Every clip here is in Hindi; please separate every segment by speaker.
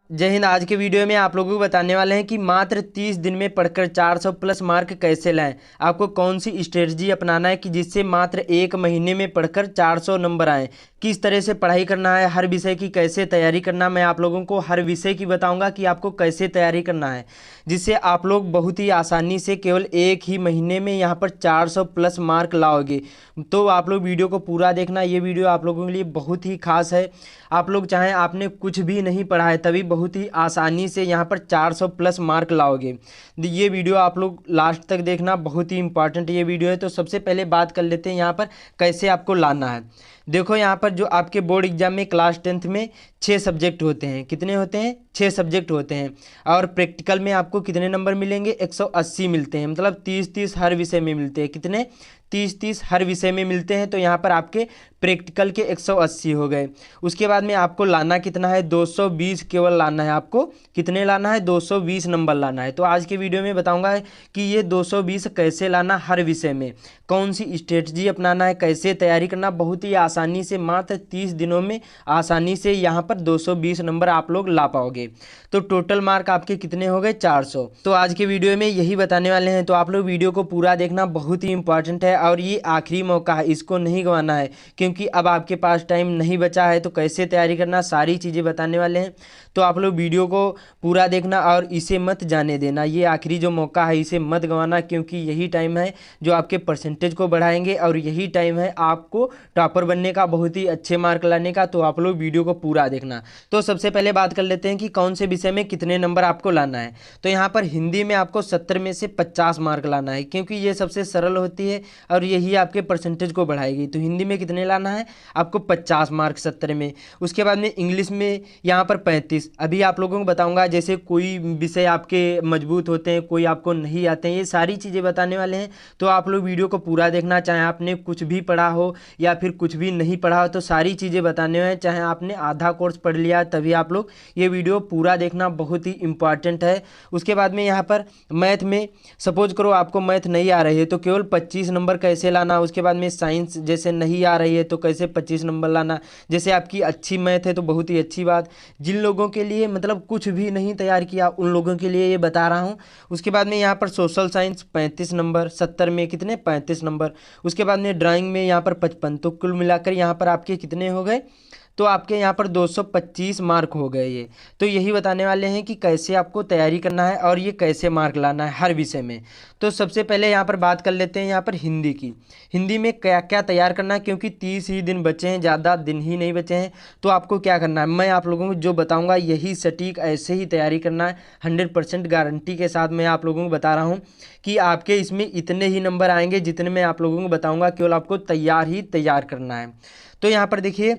Speaker 1: जय हिंद। आज के वीडियो में आप लोगों को बताने वाले हैं कि मात्र 30 दिन में पढ़कर 400 प्लस मार्क कैसे लाएं। आपको कौन सी स्ट्रेटजी अपनाना है कि जिससे मात्र एक महीने में पढ़कर 400 नंबर आएँ। किस तरह से पढ़ाई करना है, हर विषय की कैसे तैयारी करना, मैं आप लोगों को हर विषय की बताऊंगा कि आपको कैसे तैयारी करना है, जिससे आप लोग बहुत ही आसानी से केवल एक ही महीने में यहाँ पर 400 प्लस मार्क लाओगे। तो आप लोग वीडियो को पूरा देखना, ये वीडियो आप लोगों के लिए बहुत ही खास है। आप लोग चाहें आपने कुछ भी नहीं पढ़ा है तभी बहुत ही आसानी से यहाँ पर 400 प्लस मार्क लाओगे। ये वीडियो आप लोग लास्ट तक देखना, बहुत ही इंपॉर्टेंट ये वीडियो है। तो सबसे पहले बात कर लेते हैं यहाँ पर कैसे आपको लाना है। देखो यहाँ पर जो आपके बोर्ड एग्जाम में क्लास 10th में 6 सब्जेक्ट होते हैं। कितने होते हैं? 6 सब्जेक्ट होते हैं। और प्रैक्टिकल में आपको कितने नंबर मिलेंगे? 180 मिलते हैं, मतलब 30-30 हर विषय में मिलते हैं। कितने? 30-30 हर विषय में मिलते हैं। तो यहाँ पर आपके प्रैक्टिकल के 180 हो गए। उसके बाद में आपको लाना कितना है? 220 केवल लाना है आपको। कितने लाना है? 220 नंबर लाना है। तो आज के वीडियो में बताऊंगा कि ये 220 कैसे लाना, हर विषय में कौन सी स्ट्रेटजी अपनाना है, कैसे तैयारी करना। बहुत ही आसानी से मात्र 30 दिनों में आसानी से यहाँ पर 220 नंबर आप लोग ला पाओगे। तो टोटल मार्क आपके कितने हो गए? 400। तो आज के वीडियो में यही बताने वाले हैं। तो आप लोग वीडियो को पूरा देखना, बहुत ही इंपॉर्टेंट है और ये आखिरी मौका है, इसको नहीं गंवाना है, क्योंकि अब आपके पास टाइम नहीं बचा है। तो कैसे तैयारी करना, सारी चीज़ें बताने वाले हैं। तो आप लोग वीडियो को पूरा देखना और इसे मत जाने देना। ये आखिरी जो मौका है इसे मत गंवाना, क्योंकि यही टाइम है जो आपके परसेंटेज को बढ़ाएंगे और यही टाइम है आपको टॉपर बनने का, बहुत ही अच्छे मार्क लाने का। तो आप लोग वीडियो को पूरा देखना। तो सबसे पहले बात कर लेते हैं कि कौन से विषय में कितने नंबर आपको लाना है। तो यहाँ पर हिंदी में आपको 70 में से 50 मार्क लाना है, क्योंकि ये सबसे सरल होती है और यही आपके परसेंटेज को बढ़ाएगी। तो हिंदी में कितने लाना है? आपको 50 मार्क 70 में। उसके बाद में इंग्लिश में यहाँ पर 35। अभी आप लोगों को बताऊंगा, जैसे कोई विषय आपके मजबूत होते हैं, कोई आपको नहीं आते हैं, ये सारी चीज़ें बताने वाले हैं। तो आप लोग वीडियो को पूरा देखना, चाहे आपने कुछ भी पढ़ा हो या फिर कुछ भी नहीं पढ़ा हो, तो सारी चीज़ें बताने हैं। चाहे आपने आधा कोर्स पढ़ लिया तभी आप लोग ये वीडियो पूरा देखना, बहुत ही इंपॉर्टेंट है। उसके बाद में यहाँ पर मैथ में सपोज करो आपको मैथ नहीं आ रही है तो केवल 25 नंबर कैसे लाना। उसके बाद में साइंस जैसे नहीं आ रही है तो कैसे 25 नंबर लाना। जैसे आपकी अच्छी मैथ है तो बहुत ही अच्छी बात। जिन लोगों के लिए मतलब कुछ भी नहीं तैयार किया उन लोगों के लिए ये बता रहा हूँ। उसके बाद में यहाँ पर सोशल साइंस 35 नंबर, 70 में कितने? 35 नंबर। उसके बाद में ड्राइंग में यहाँ पर 55। तो कुल मिलाकर यहाँ पर आपके कितने हो गए? तो आपके यहाँ पर 225 मार्क हो गए ये। तो यही बताने वाले हैं कि कैसे आपको तैयारी करना है और ये कैसे मार्क लाना है हर विषय में। तो सबसे पहले यहाँ पर बात कर लेते हैं यहाँ पर हिंदी की। हिंदी में क्या क्या तैयार करना है, क्योंकि 30 ही दिन बचे हैं, ज़्यादा दिन ही नहीं बचे हैं। तो आपको क्या करना है, मैं आप लोगों को जो बताऊँगा यही सटीक ऐसे ही तैयारी करना है। 100% गारंटी के साथ मैं आप लोगों को बता रहा हूँ कि आपके इसमें इतने ही नंबर आएंगे जितने मैं आप लोगों को बताऊँगा। केवल आपको तैयार ही तैयार करना है। तो यहाँ पर देखिए,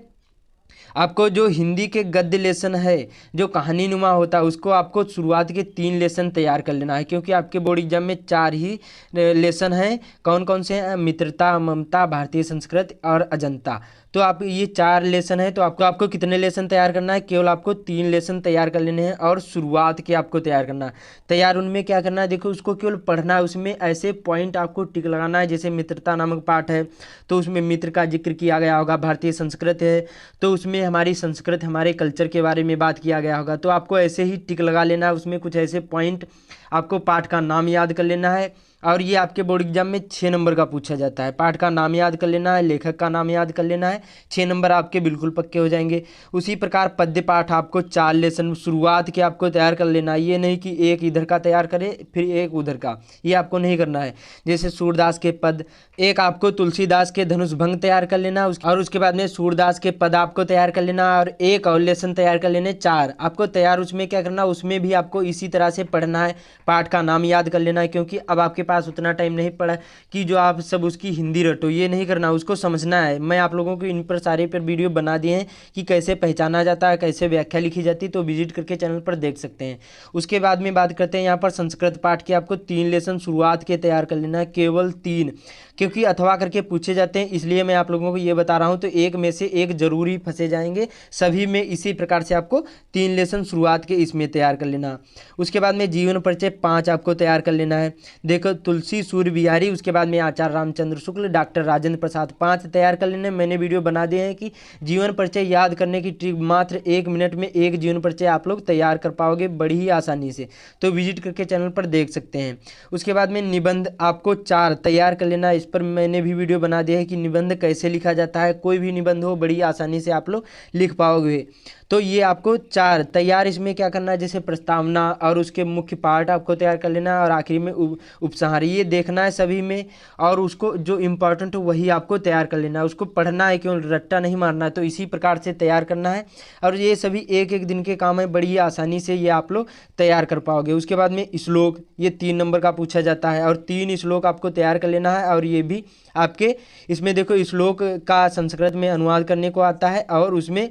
Speaker 1: आपको जो हिंदी के गद्य लेसन है, जो कहानी नुमा होता है, उसको आपको शुरुआत के 3 लेसन तैयार कर लेना है, क्योंकि आपके बोर्ड एग्जाम में 4 ही लेसन हैं। कौन कौन से हैं? मित्रता, ममता, भारतीय संस्कृत और अजंता। तो आप ये 4 लेसन है। तो आपको कितने लेसन तैयार करना है? केवल आपको 3 लेसन तैयार कर लेने हैं और शुरुआत के आपको तैयार करना है। तैयार उनमें क्या करना है, देखो उसको केवल पढ़ना है, उसमें ऐसे पॉइंट आपको टिक लगाना है। जैसे मित्रता नामक पाठ है तो उसमें मित्र का जिक्र किया गया होगा। भारतीय संस्कृत है तो उसमें हमारी संस्कृत, हमारे कल्चर के बारे में बात किया गया होगा। तो आपको ऐसे ही टिक लगा लेना है, उसमें कुछ ऐसे पॉइंट, आपको पाठ का नाम याद कर लेना है। और ये आपके बोर्ड एग्जाम में 6 नंबर का पूछा जाता है। पाठ का नाम याद कर लेना है, लेखक का नाम याद कर लेना है, 6 नंबर आपके बिल्कुल पक्के हो जाएंगे। उसी प्रकार पद्य पाठ आपको 4 लेसन शुरुआत के आपको तैयार कर लेना है। ये नहीं कि एक इधर का तैयार करे फिर एक उधर का, ये आपको नहीं करना है। जैसे सूरदास के पद, एक आपको तुलसीदास के धनुष भंग तैयार कर लेना और उसके बाद में सूरदास के पद आपको तैयार कर लेना और एक और लेसन तैयार कर लेने। 4 आपको तैयार। उसमें क्या करना, उसमें भी आपको इसी तरह से पढ़ना है, पाठ का नाम याद कर लेना है, क्योंकि अब आपके पास उतना टाइम नहीं पड़ा कि जो आप सब उसकी हिंदी रटो, ये नहीं करना, उसको समझना है। मैं आप लोगों को इन पर सारे पर वीडियो बना दिए हैं कि कैसे पहचाना जाता है, कैसे व्याख्या लिखी जाती है, तो विजिट करके चैनल पर देख सकते हैं। उसके बाद में बात करते हैं यहाँ पर संस्कृत पाठ के। आपको 3 लेसन शुरुआत के तैयार कर लेना है, केवल 3, क्योंकि अथवा करके पूछे जाते हैं, इसलिए मैं आप लोगों को ये बता रहा हूँ। तो एक में से एक जरूरी फंसे जाएंगे, सभी में इसी प्रकार से आपको 3 लेसन शुरुआत के इसमें तैयार कर लेना। उसके बाद में जीवन परिचय 5 आपको तैयार कर लेना है। देखो तुलसी सूर्य बिहारी, उसके बाद में आचार्य रामचंद्र शुक्ल, डॉक्टर राजेंद्र प्रसाद, 5 तैयार कर लेने। मैंने वीडियो बना दिए हैं कि जीवन परिचय याद करने की ट्रिक, मात्र 1 मिनट में एक जीवन परिचय आप लोग तैयार कर पाओगे बड़ी ही आसानी से, तो विजिट करके चैनल पर देख सकते हैं। उसके बाद में निबंध आपको 4 तैयार कर लेना, इस पर मैंने भी वीडियो बना दिया है कि निबंध कैसे लिखा जाता है, कोई भी निबंध हो बड़ी आसानी से आप लोग लिख पाओगे। तो ये आपको 4 तैयार, इसमें क्या करना है, जैसे प्रस्तावना और उसके मुख्य पार्ट आपको तैयार कर लेना है, और आखिरी में उपसंहार ये देखना है सभी में, और उसको जो इम्पोर्टेंट हो वही आपको तैयार कर लेना है, उसको पढ़ना है, क्यों रट्टा नहीं मारना है। तो इसी प्रकार से तैयार करना है, और ये सभी एक एक दिन के काम है, बड़ी आसानी से ये आप लोग तैयार कर पाओगे। उसके बाद में श्लोक, ये 3 नंबर का पूछा जाता है, और 3 श्लोक आपको तैयार कर लेना है, और ये भी आपके इसमें देखो श्लोक का संस्कृत में अनुवाद करने को आता है, और उसमें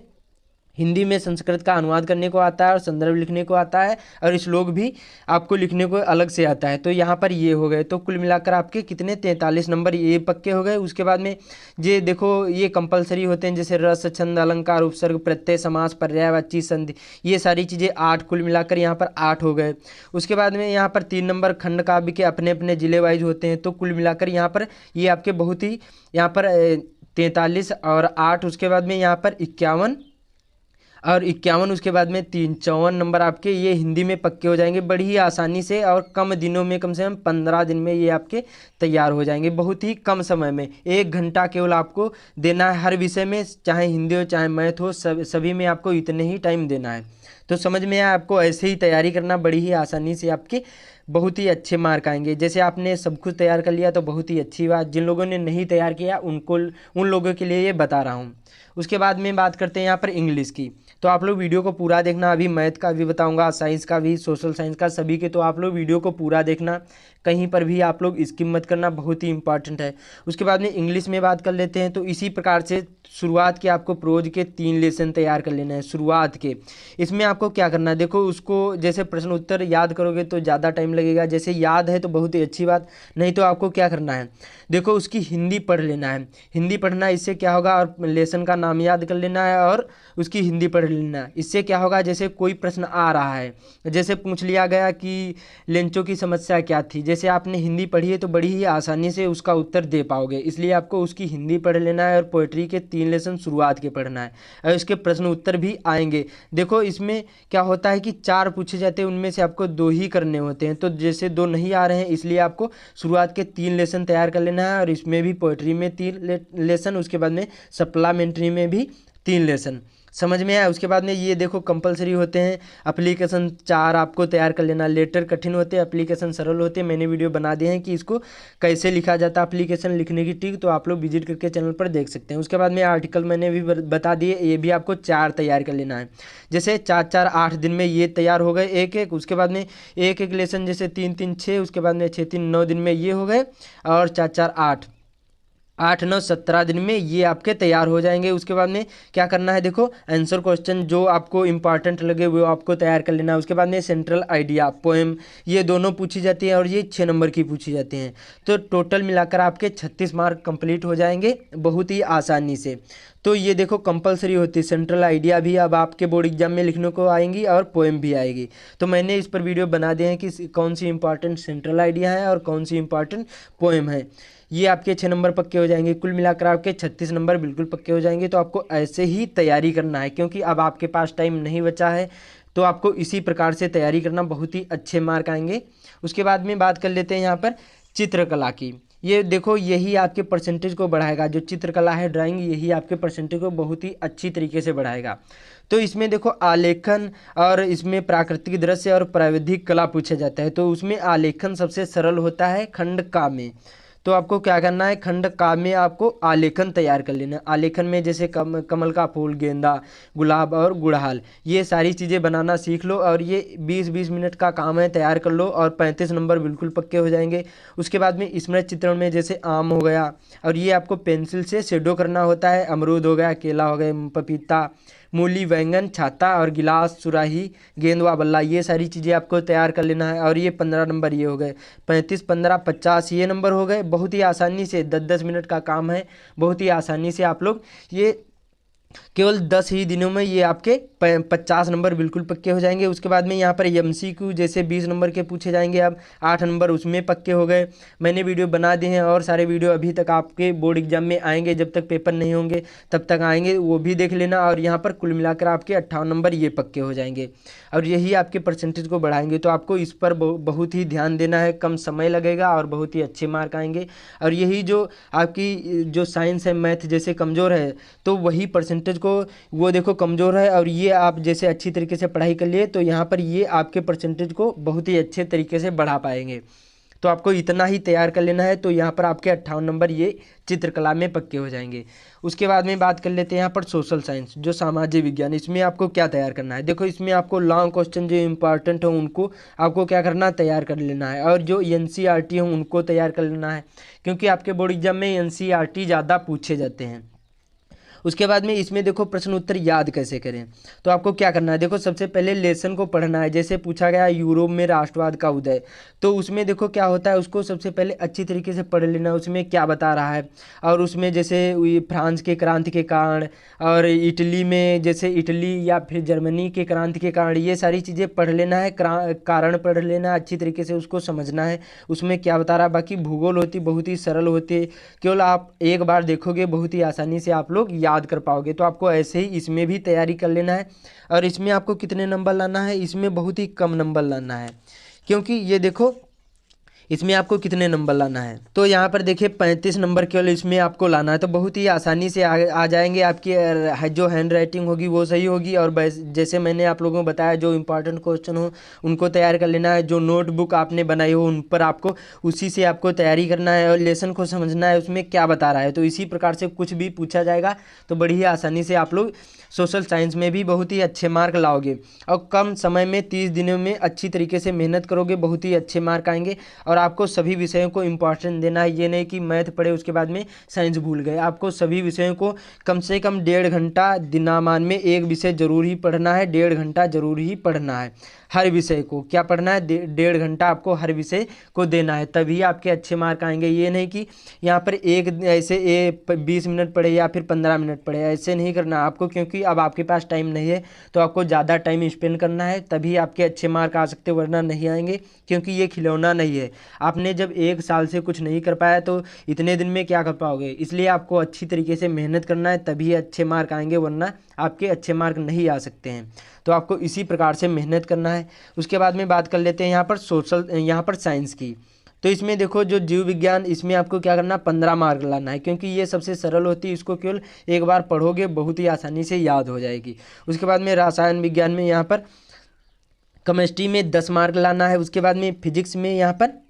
Speaker 1: हिंदी में संस्कृत का अनुवाद करने को आता है, और संदर्भ लिखने को आता है, और श्लोक भी आपको लिखने को अलग से आता है। तो यहाँ पर ये हो गए, तो कुल मिलाकर आपके कितने 43 नंबर ये पक्के हो गए। उसके बाद में ये देखो ये कंपलसरी होते हैं, जैसे रस, छंद, अलंकार, उपसर्ग, प्रत्यय, समास, पर्यायवाची, संधि, ये सारी चीज़ें 8, कुल मिलाकर यहाँ पर 8 हो गए। उसके बाद में यहाँ पर 3 नंबर खंड काव्य के अपने अपने जिले वाइज होते हैं, तो कुल मिलाकर यहाँ पर ये आपके बहुत ही यहाँ पर 43 और 8, उसके बाद में यहाँ पर 51 और 51, उसके बाद में 54 नंबर आपके ये हिंदी में पक्के हो जाएंगे बड़ी ही आसानी से, और कम दिनों में, कम से कम 15 दिन में ये आपके तैयार हो जाएंगे, बहुत ही कम समय में। 1 घंटा केवल आपको देना है हर विषय में, चाहे हिंदी हो चाहे मैथ हो, सभी में आपको इतने ही टाइम देना है। तो समझ में आया, आपको ऐसे ही तैयारी करना, बड़ी ही आसानी से आपके बहुत ही अच्छे मार्क आएंगे। जैसे आपने सब कुछ तैयार कर लिया तो बहुत ही अच्छी बात, जिन लोगों ने नहीं तैयार किया उन लोगों के लिए ये बता रहा हूँ। उसके बाद में बात करते हैं यहाँ पर इंग्लिश की, तो आप लोग वीडियो को पूरा देखना, अभी मैथ का भी बताऊंगा, साइंस का भी, सोशल साइंस का, सभी के, तो आप लोग वीडियो को पूरा देखना, कहीं पर भी आप लोग स्किप मत करना, बहुत ही इंपॉर्टेंट है। उसके बाद में इंग्लिश में बात कर लेते हैं, तो इसी प्रकार से शुरुआत के आपको प्रोज के 3 लेसन तैयार कर लेना है शुरुआत के। इसमें आपको क्या करना है, देखो उसको जैसे प्रश्न उत्तर याद करोगे तो ज़्यादा टाइम लगेगा, जैसे याद है तो बहुत ही अच्छी बात, नहीं तो आपको क्या करना है, देखो उसकी हिंदी पढ़ लेना है, हिंदी पढ़ना, इससे क्या होगा, और लेसन का नाम याद कर लेना है और उसकी हिंदी पढ़ लेना। इससे क्या होगा, जैसे कोई प्रश्न आ रहा है, जैसे पूछ लिया गया कि लेंचों की समस्या क्या थी, जैसे आपने हिंदी पढ़ी है तो बड़ी ही आसानी से उसका उत्तर दे पाओगे, इसलिए आपको उसकी हिंदी पढ़ लेना है, और पोएट्री के 3 लेसन शुरुआत के पढ़ना है, और इसके प्रश्न उत्तर भी आएंगे। देखो इसमें क्या होता है कि 4 पूछे जाते हैं, उनमें से आपको 2 ही करने होते हैं, तो जैसे 2 नहीं आ रहे हैं, इसलिए आपको शुरुआत के 3 लेसन तैयार कर लेना है, और इसमें भी पोएट्री में 3 लेसन, उसके बाद में सप्लीमेंट्री में भी 3 लेसन, समझ में आया। उसके बाद में ये देखो कंपलसरी होते हैं, एप्लीकेशन 4 आपको तैयार कर लेना, लेटर कठिन होते हैं, एप्लीकेशन सरल होते हैं, मैंने वीडियो बना दिए हैं कि इसको कैसे लिखा जाता है, एप्लीकेशन लिखने की ट्रिक, तो आप लोग विजिट करके चैनल पर देख सकते हैं। उसके बाद में आर्टिकल मैंने भी बता दिए, ये भी आपको 4 तैयार कर लेना है, जैसे 4-4 8 दिन में ये तैयार हो गए एक एक। उसके बाद में एक एक लेसन, जैसे 3-3 6, उसके बाद में 6-3 9 दिन में ये हो गए, और 4-4 8 8-9 17 दिन में ये आपके तैयार हो जाएंगे। उसके बाद में क्या करना है, देखो आंसर क्वेश्चन जो आपको इंपॉर्टेंट लगे वो आपको तैयार कर लेना है। उसके बाद में सेंट्रल आइडिया, पोएम, ये दोनों पूछी जाती है, और ये 6 नंबर की पूछी जाती हैं, तो टोटल मिलाकर आपके 36 मार्क कंप्लीट हो जाएंगे बहुत ही आसानी से। तो ये देखो कंपलसरी होती है, सेंट्रल आइडिया भी अब आपके बोर्ड एग्जाम में लिखने को आएंगी, और पोएम भी आएगी, तो मैंने इस पर वीडियो बना दिए हैं कि कौन सी इंपॉर्टेंट सेंट्रल आइडिया है और कौन सी इंपॉर्टेंट पोएम है। ये आपके 6 नंबर पक्के हो जाएंगे, कुल मिलाकर आपके 36 नंबर बिल्कुल पक्के हो जाएंगे। तो आपको ऐसे ही तैयारी करना है, क्योंकि अब आपके पास टाइम नहीं बचा है, तो आपको इसी प्रकार से तैयारी करना, बहुत ही अच्छे मार्क आएंगे। उसके बाद में बात कर लेते हैं यहाँ पर चित्रकला की। ये देखो यही आपके परसेंटेज को बढ़ाएगा, जो चित्रकला है ड्राइंग, यही आपके परसेंटेज को बहुत ही अच्छी तरीके से बढ़ाएगा। तो इसमें देखो आलेखन, और इसमें प्राकृतिक दृश्य और प्राविधिक कला पूछा जाता है, तो उसमें आलेखन सबसे सरल होता है खंड का में। तो आपको क्या करना है, खंड का में आपको आलेखन तैयार कर लेना। आलेखन में जैसे कमल का फूल, गेंदा, गुलाब और गुड़हल, ये सारी चीज़ें बनाना सीख लो, और ये 20-20 मिनट का काम है, तैयार कर लो, और 35 नंबर बिल्कुल पक्के हो जाएंगे। उसके बाद में स्मृत चित्रण में जैसे आम हो गया, और ये आपको पेंसिल से शेडो करना होता है, अमरूद हो गया, केला हो गया, पपीता, मूली, बैंगन, छाता और गिलास, सुराही, गेंद व बल्ला, ये सारी चीज़ें आपको तैयार कर लेना है। और ये 15 नंबर ये हो गए, 35, 15, 50 ये नंबर हो गए। बहुत ही आसानी से 10-10 मिनट का काम है, बहुत ही आसानी से आप लोग ये केवल 10 ही दिनों में ये आपके 50 नंबर बिल्कुल पक्के हो जाएंगे। उसके बाद में यहाँ पर MCQ जैसे 20 नंबर के पूछे जाएंगे, अब 8 नंबर उसमें पक्के हो गए। मैंने वीडियो बना दिए हैं और सारे वीडियो अभी तक आपके बोर्ड एग्जाम में आएंगे, जब तक पेपर नहीं होंगे तब तक आएंगे, वो भी देख लेना। और यहाँ पर कुल मिलाकर आपके 58 नंबर ये पक्के हो जाएंगे और यही आपके परसेंटेज को बढ़ाएंगे। तो आपको इस पर बहुत ही ध्यान देना है, कम समय लगेगा और बहुत ही अच्छे मार्क आएंगे। और यही जो आपकी जो साइंस है, मैथ जैसे कमज़ोर है तो वही परसेंटेज को वो देखो कमज़ोर है, और ये आप जैसे अच्छी तरीके से पढ़ाई कर लिए तो यहाँ पर ये आपके परसेंटेज को बहुत ही अच्छे तरीके से बढ़ा पाएंगे। तो आपको इतना ही तैयार कर लेना है, तो यहाँ पर आपके 58 नंबर ये चित्रकला में पक्के हो जाएंगे। उसके बाद में बात कर लेते हैं यहाँ पर सोशल साइंस, जो सामाजिक विज्ञान, इसमें आपको क्या तैयार करना है। देखो इसमें आपको लॉन्ग क्वेश्चन जो इंपॉर्टेंट हो उनको आपको क्या करना है, तैयार कर लेना है, और जो NCERT हो उनको तैयार कर लेना है, क्योंकि आपके बोर्ड एग्जाम में NCERT ज़्यादा पूछे जाते हैं। उसके बाद में इसमें देखो प्रश्न उत्तर याद कैसे करें, तो आपको क्या करना है, देखो सबसे पहले लेसन को पढ़ना है। जैसे पूछा गया यूरोप में राष्ट्रवाद का उदय, तो उसमें देखो क्या होता है, उसको सबसे पहले अच्छी तरीके से पढ़ लेना, उसमें क्या बता रहा है। और उसमें जैसे फ्रांस के क्रांति के कारण, और इटली में जैसे इटली या फिर जर्मनी के क्रांति के कारण, ये सारी चीज़ें पढ़ लेना है, कारण पढ़ लेना है, अच्छी तरीके से उसको समझना है उसमें क्या बता रहा है। बाकी भूगोल होती बहुत ही सरल होती है, केवल आप एक बार देखोगे बहुत ही आसानी से आप लोग याद कर पाओगे। तो आपको ऐसे ही इसमें भी तैयारी कर लेना है। और इसमें आपको कितने नंबर लाना है, इसमें बहुत ही कम नंबर लाना है, क्योंकि ये देखो इसमें आपको कितने नंबर लाना है, तो यहाँ पर देखिए 35 नंबर केवल इसमें आपको लाना है। तो बहुत ही आसानी से आ जाएंगे, आपकी जो हैंड राइटिंग होगी वो सही होगी। और जैसे मैंने आप लोगों को बताया, जो इंपॉर्टेंट क्वेश्चन हो उनको तैयार कर लेना है, जो नोटबुक आपने बनाई हो उन पर आपको उसी से आपको तैयारी करना है, और लेसन को समझना है उसमें क्या बता रहा है। तो इसी प्रकार से कुछ भी पूछा जाएगा तो बड़ी ही आसानी से आप लोग सोशल साइंस में भी बहुत ही अच्छे मार्क लाओगे, और कम समय में 30 दिनों में अच्छी तरीके से मेहनत करोगे, बहुत ही अच्छे मार्क आएंगे। और आपको सभी विषयों को इम्पोर्टेंस देना है, ये नहीं कि मैथ पढ़े उसके बाद में साइंस भूल गए। आपको सभी विषयों को कम से कम 1.5 घंटा दिनमान में एक विषय जरूर ही पढ़ना है, 1.5 घंटा जरूर ही पढ़ना है। हर विषय को क्या पढ़ना है, 1.5 घंटा आपको हर विषय को देना है, तभी आपके अच्छे मार्क आएंगे। ये नहीं कि यहाँ पर एक ऐसे 20 मिनट पढ़े या फिर 15 मिनट पढ़े, ऐसे नहीं करना आपको, क्योंकि अब आपके पास टाइम नहीं है, तो आपको ज़्यादा टाइम स्पेंड करना है, तभी आपके अच्छे मार्क आ सकते, वरना नहीं आएंगे। क्योंकि ये खिलौना नहीं है, आपने जब 1 साल से कुछ नहीं कर पाया तो इतने दिन में क्या कर पाओगे। इसलिए आपको अच्छी तरीके से मेहनत करना है, तभी अच्छे मार्क आएंगे, वरना आपके अच्छे मार्क नहीं आ सकते हैं। तो आपको इसी प्रकार से मेहनत करना है। उसके बाद में बात कर लेते हैं यहाँ पर साइंस की। तो इसमें देखो जो जीव विज्ञान, इसमें आपको क्या करना, 15 मार्क लाना है, क्योंकि ये सबसे सरल होती है, इसको केवल एक बार पढ़ोगे बहुत ही आसानी से याद हो जाएगी। उसके बाद में रसायन विज्ञान में यहाँ पर केमिस्ट्री में 10 मार्क लाना है। उसके बाद में फिजिक्स में यहाँ पर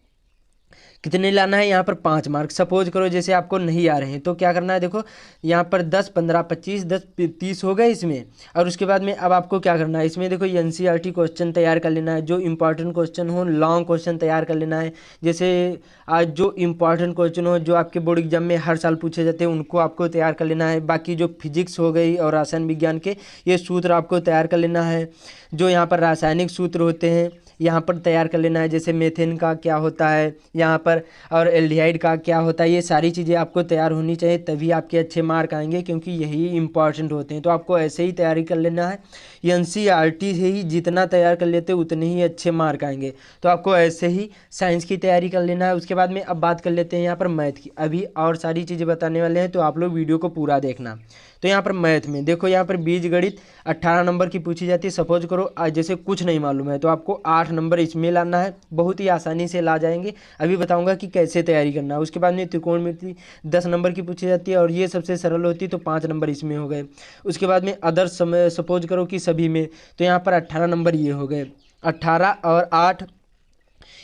Speaker 1: कितने लाना है, यहाँ पर 5 मार्क। सपोज करो जैसे आपको नहीं आ रहे हैं तो क्या करना है, देखो यहाँ पर 10, 15, 25, 10, 30 हो गए इसमें। और उसके बाद में अब आपको क्या करना है, इसमें देखो NCERT क्वेश्चन तैयार कर लेना है, जो इंपॉर्टेंट क्वेश्चन हो, लॉन्ग क्वेश्चन तैयार कर लेना है। जैसे आज जो इंपॉर्टेंट क्वेश्चन हो, जो आपके बोर्ड एग्जाम में हर साल पूछे जाते हैं, उनको आपको तैयार कर लेना है। बाकी जो फिजिक्स हो गई और रसायन विज्ञान के ये सूत्र आपको तैयार कर लेना है। जो यहाँ पर रासायनिक सूत्र होते हैं यहाँ पर तैयार कर लेना है, जैसे मेथेन का क्या होता है यहाँ पर, और एल्डिहाइड का क्या होता है, ये सारी चीज़ें आपको तैयार होनी चाहिए, तभी आपके अच्छे मार्क आएंगे, क्योंकि यही इंपॉर्टेंट होते हैं। तो आपको ऐसे ही तैयारी कर लेना है, NCERT से ही जितना तैयार कर लेते उतने ही अच्छे मार्क आएंगे। तो आपको ऐसे ही साइंस की तैयारी कर लेना है। उसके बाद में अब बात कर लेते हैं यहाँ पर मैथ की, अभी और सारी चीज़ें बताने वाले हैं, तो आप लोग वीडियो को पूरा देखना। तो यहाँ पर मैथ में देखो, यहाँ पर बीजगणित 18 नंबर की पूछी जाती है। सपोज करो जैसे कुछ नहीं मालूम है तो आपको 8 नंबर इसमें लाना है, बहुत ही आसानी से ला जाएंगे। अभी बताऊंगा कि कैसे तैयारी करना है। उसके बाद में त्रिकोणमिति 10 नंबर की पूछी जाती है, और ये सबसे सरल होती है, तो 5 नंबर इसमें हो गए। उसके बाद में अदर समय सपोज करो कि सभी में, तो यहाँ पर 18 नंबर ये हो गए, 18 और 8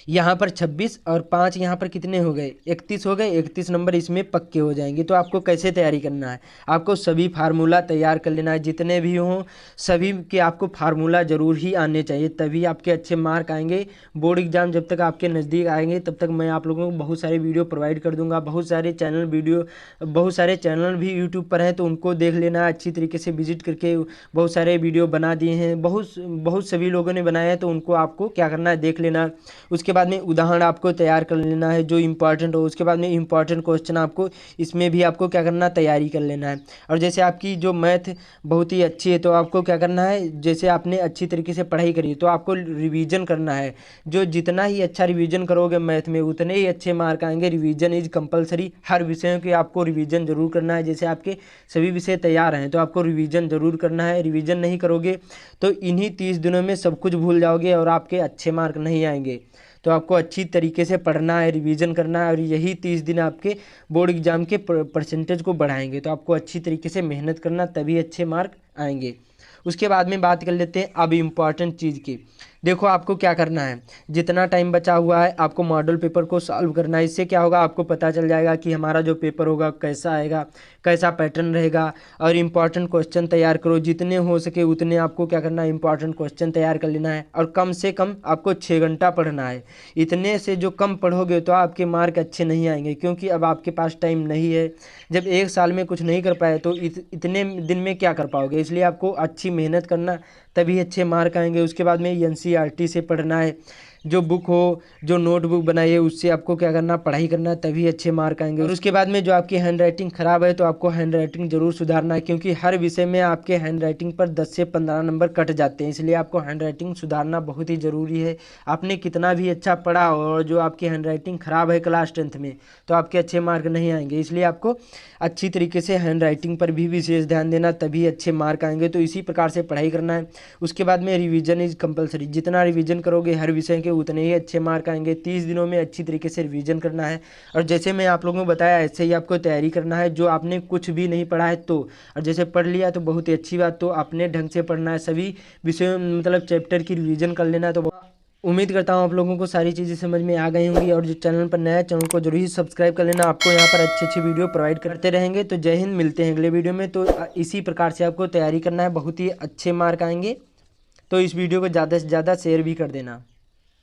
Speaker 1: यहाँ पर 26 और 5 यहाँ पर कितने हो गए, 31 हो गए। 31 नंबर इसमें पक्के हो जाएंगे। तो आपको कैसे तैयारी करना है, आपको सभी फार्मूला तैयार कर लेना है, जितने भी हों सभी के आपको फार्मूला ज़रूर ही आने चाहिए, तभी आपके अच्छे मार्क आएंगे। बोर्ड एग्जाम जब तक आपके नज़दीक आएंगे तब तक मैं आप लोगों को बहुत सारे वीडियो प्रोवाइड कर दूंगा। बहुत सारे चैनल भी यूट्यूब पर हैं, तो उनको देख लेना अच्छी तरीके से, विजिट करके बहुत सारे वीडियो बना दिए हैं, बहुत सभी लोगों ने बनाए हैं, तो उनको आपको क्या करना है, देख लेना। उसके बाद में उदाहरण आपको तैयार कर लेना है जो इम्पोर्टेंट हो। उसके बाद में इम्पोर्टेंट क्वेश्चन आपको इसमें भी आपको क्या करना, तैयारी कर लेना है। और जैसे आपकी जो मैथ बहुत ही अच्छी है तो आपको क्या करना है, जैसे आपने अच्छी तरीके से पढ़ाई करी तो आपको रिवीजन करना है। जो जितना ही अच्छा रिवीजन करोगे मैथ में उतने ही अच्छे मार्क आएंगे। रिवीजन इज कंपलसरी, हर विषयों के आपको रिवीजन जरूर करना है। जैसे आपके सभी विषय तैयार हैं तो आपको रिवीजन जरूर करना है। रिवीजन नहीं करोगे तो इन्हीं 30 दिनों में सब कुछ भूल जाओगे और आपके अच्छे मार्क नहीं आएंगे। तो आपको अच्छी तरीके से पढ़ना है, रिवीजन करना है और यही 30 दिन आपके बोर्ड एग्जाम के परसेंटेज को बढ़ाएंगे। तो आपको अच्छी तरीके से मेहनत करना, तभी अच्छे मार्क आएंगे। उसके बाद में बात कर लेते हैं अब इम्पॉर्टेंट चीज़ की। देखो आपको क्या करना है, जितना टाइम बचा हुआ है आपको मॉडल पेपर को सॉल्व करना है। इससे क्या होगा, आपको पता चल जाएगा कि हमारा जो पेपर होगा कैसा आएगा, कैसा पैटर्न रहेगा। और इम्पॉर्टेंट क्वेश्चन तैयार करो, जितने हो सके उतने आपको क्या करना है, इम्पॉर्टेंट क्वेश्चन तैयार कर लेना है। और कम से कम आपको 6 घंटा पढ़ना है। इतने से जो कम पढ़ोगे तो आपके मार्क अच्छे नहीं आएंगे, क्योंकि अब आपके पास टाइम नहीं है। जब एक साल में कुछ नहीं कर पाए तो इतने दिन में क्या कर पाओगे। इसलिए आपको अच्छी मेहनत करना, तभी अच्छे मार्क आएंगे। उसके बाद में एनसीईआरटी से पढ़ना है, जो बुक हो, जो नोटबुक बनाई है उससे आपको क्या करना, पढ़ाई करना, तभी अच्छे मार्क आएंगे। और उसके बाद में जो आपकी हैंड राइटिंग खराब है तो आपको हैंड राइटिंग जरूर सुधारना है, क्योंकि हर विषय में आपके हैंड राइटिंग पर 10 से 15 नंबर कट जाते हैं। इसलिए आपको हैंड राइटिंग सुधारना बहुत ही ज़रूरी है। आपने कितना भी अच्छा पढ़ा और जो आपकी हैंड राइटिंग खराब है क्लास 10th में तो आपके अच्छे मार्क नहीं आएंगे। इसलिए आपको अच्छी तरीके से हैंड राइटिंग पर भी विशेष ध्यान देना, तभी अच्छे मार्क आएंगे। तो इसी प्रकार से पढ़ाई करना है। उसके बाद में रिवीजन इज कंपलसरी, जितना रिवीजन करोगे हर विषय के उतने ही अच्छे मार्क आएंगे। 30 दिनों में अच्छी तरीके से रिवीजन करना है। और जैसे मैं आप लोगों को बताया ऐसे ही आपको तैयारी करना है। जो आपने कुछ भी नहीं पढ़ा है तो, और जैसे पढ़ लिया तो बहुत ही अच्छी बात, तो अपने ढंग से पढ़ना है। सभी विषयों मतलब चैप्टर की रिवीजन कर लेना है। तो उम्मीद करता हूँ आप लोगों को सारी चीज़ें समझ में आ गई होंगी। और जो चैनल पर नया है चैनल को जरूर ही सब्सक्राइब कर लेना। आपको यहाँ पर अच्छी अच्छी वीडियो प्रोवाइड करते रहेंगे। तो जय हिंद, मिलते हैं अगले वीडियो में। तो इसी प्रकार से आपको तैयारी करना है, बहुत ही अच्छे मार्क आएंगे। तो इस वीडियो को ज़्यादा से ज़्यादा शेयर भी कर देना।